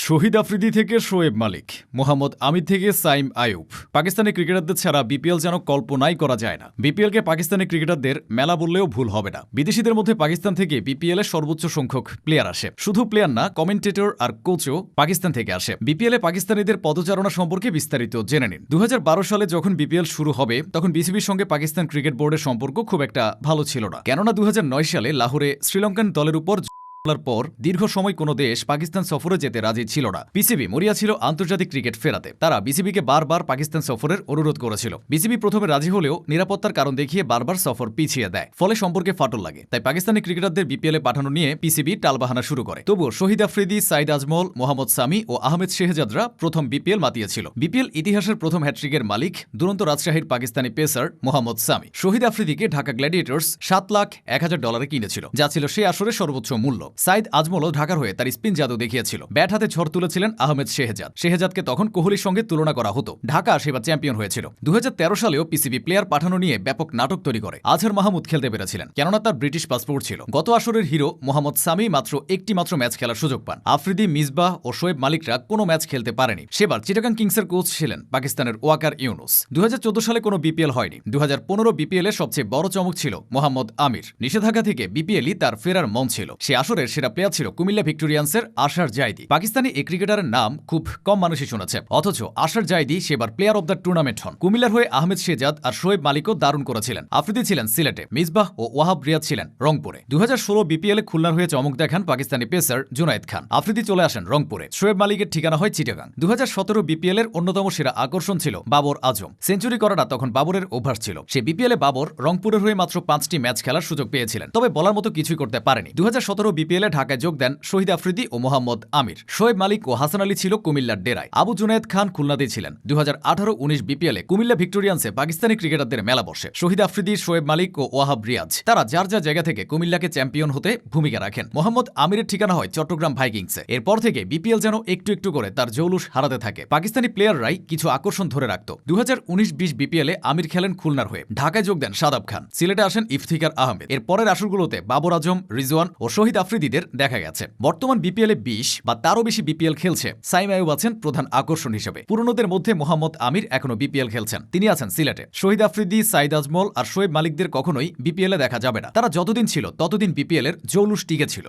শহীদ আফ্রিদি থেকে শোয়েব মালিক, মোহাম্মদ আমির থেকে সাইম আয়ুব। পাকিস্তানি ক্রিকেটারদের ছাড়া বিপিএল যেন কল্পনাই করা যায় না। বিপিএলকে পাকিস্তানি ক্রিকেটারদের মেলা বললেও ভুল হবে না। বিদেশিদের মধ্যে পাকিস্তান থেকে বিপিএল এ সর্বোচ্চ সংখ্যক প্লেয়ার আসে। শুধু প্লেয়ার না, কমেন্টেটর আর কোচও পাকিস্তান থেকে আসে। বিপিএল এ পাকিস্তানিদের পদচারণা সম্পর্কে বিস্তারিত জেনে নিন। 2012 সালে যখন বিপিএল শুরু হবে তখন বিসিবির সঙ্গে পাকিস্তান ক্রিকেট বোর্ডের সম্পর্ক খুব একটা ভালো ছিল না। কেননা 2009 সালে লাহোরে শ্রীলঙ্কান দলের উপর পর দীর্ঘ সময় কোনো দেশ পাকিস্তান সফরে যেতে রাজি ছিল না। পিসিবি মরিয়া ছিল আন্তর্জাতিক ক্রিকেট ফেরাতে। তারা বিসিবিকে বারবার পাকিস্তান সফরের অনুরোধ করেছিল। বিসিবি প্রথমে রাজি হলেও নিরাপত্তার কারণ দেখিয়ে বারবার সফর পিছিয়ে দেয়। ফলে সম্পর্কে ফাটল লাগে। তাই পাকিস্তানি ক্রিকেটারদের বিপিএল এ পাঠানো নিয়ে পিসিবি টালবাহানা শুরু করে। তবুও শহীদ আফ্রিদি, সাইদ আজমল, মোহাম্মদ সামি ও আহমেদ শেহজাদরা প্রথম বিপিএল মাতিয়েছিল। বিপিএল ইতিহাসের প্রথম হ্যাট্রিকের মালিক দুরন্ত রাজশাহীর পাকিস্তানি পেসার মোহাম্মদ সামি শহীদ আফ্রিদিকে ঢাকা গ্ল্যাডিয়েটর্স $7,01,000 কিনেছিল, যা ছিল সে আসরের সর্বোচ্চ মূল্য। সাইদ আজমলও ঢাকার হয়ে তার স্পিন জাদু দেখিয়েছিল। ব্যাট হাতে ঝড় তুলেছিলেন আহমেদ শেহজাদকে তখন কোহলির সঙ্গে তুলনা করা হতো। ঢাকা সেবার চ্যাম্পিয়ন হয়েছিল। 2013 সালেও পিসিবি প্লেয়ার পাঠানো নিয়ে ব্যাপক নাটক তৈরি করে। আজহার মাহমুদ খেলতে পেরেছিলেন, কেননা তার ব্রিটিশ পাসপোর্ট ছিল। গত আসরের হিরো মোহাম্মদ সামি মাত্র একটি ম্যাচ খেলার সুযোগ পান। আফ্রিদি, মিসবাহ ও শোয়েব মালিকরা কোনো ম্যাচ খেলতে পারেনি। সেবার চিটাগাং কিংসের কোচ ছিলেন পাকিস্তানের ওয়াকার ইউনুস। 2014 সালে কোনো বিপিএল হয়নি। 2015 বিপিএল এর সবচেয়ে বড় চমক ছিল মোহাম্মদ আমির। নিষেধাজ্ঞা থেকে বিপিএলই তার ফেরার মন ছিল। সে আসরের সেরা প্লেয়ার ছিল কুমিল্লা ভিক্টোরিয়ান্সের আশার জাইদি। পাকিস্তানি এই ক্রিকেটারের নাম খুব কম মানুষই শুনেছে, অথচ আশার জাইদি সেবার প্লেয়ার অব দ্য টুর্নামেন্ট হন। কুমিল্লার হয়ে আহমেদ শেহজাদ আর শোয়েব মালিকও দারুণ করেছিলেন। আফ্রিদি ছিলেন সিলেটে, মিসবাহ ও ওয়াহাব রিয়াদ ছিলেন রংপুরে। 2016 বিপিএল এ খুলনার হয়ে চমক দেখান পাকিস্তানি পেসার জুনায়েদ খান। আফ্রিদি চলে আসেন রংপুরে। শোয়েব মালিকের ঠিকানা হয় চিটাগাং। 2017 বিপিএল এর অন্যতম সেরা আকর্ষণ ছিল বাবর আজম। সেঞ্চুরি করাটা তখন বাবরের অভ্যাস ছিল। সে বিপিএল এ বাবর রংপুরের হয়ে মাত্র 5টি ম্যাচ খেলার সুযোগ পেয়েছিলেন, তবে বলার মতো কিছুই করতে পারেনি। 2017 বিপিএল এ ঢাকায় যোগ দেন শহীদ আফ্রিদি ও মোহাম্মদ আমির। শোয়েব মালিক ও হাসান আলী ছিল কুমিল্লার ডেরায়। আবু জুনায়েদ খান খুলনাতেই ছিলেন। 2018-19 বিপিএল এ কুমিল্লা ভিক্টোরিয়ান্সে পাকিস্তানি ক্রিকেটারদের মেলা বসে। শহীদ আফ্রিদি, শোয়েব মালিক ও ওয়াহাব রিয়াজ তারা যার যার জায়গা থেকে কুমিল্লাকে চ্যাম্পিয়ন হতে ভূমিকা রাখেন। মোহাম্মদ আমিরের ঠিকানা হয় চট্টগ্রাম ভাইকিংসে। এরপর থেকে বিপিএল যেন একটু একটু করে তার জৌলুস হারাতে থাকে। পাকিস্তানি প্লেয়াররাই কিছু আকর্ষণ ধরে রাখত। 2019-20 বিপিএল এ আমির খেলেন খুলনার হয়ে। ঢাকায় যোগ দেন শাদাব খান। সিলেটে আসেন ইফতিখার আহমেদ। এর পরের আসরগুলোতে বাবর আজম, রিজওয়ান ও শহীদ আফ্রিদিদের দেখা গেছে। বর্তমান বিপিএল এ 20 বা তারও বেশি বিপিএল খেলছে সাইম আয়ুব আছেন প্রধান আকর্ষণ হিসেবে। পুরনোদের মধ্যে মোহাম্মদ আমির এখনো বিপিএল খেলছেন, তিনি আছেন সিলেটে। শহীদ আফ্রিদি, সাইদ আজমল আর শোয়েব মালিকদের কখনোই বিপিএল এ দেখা যাবে না। তারা যতদিন ছিল ততদিন বিপিএল এর জৌলুস টিকে ছিল।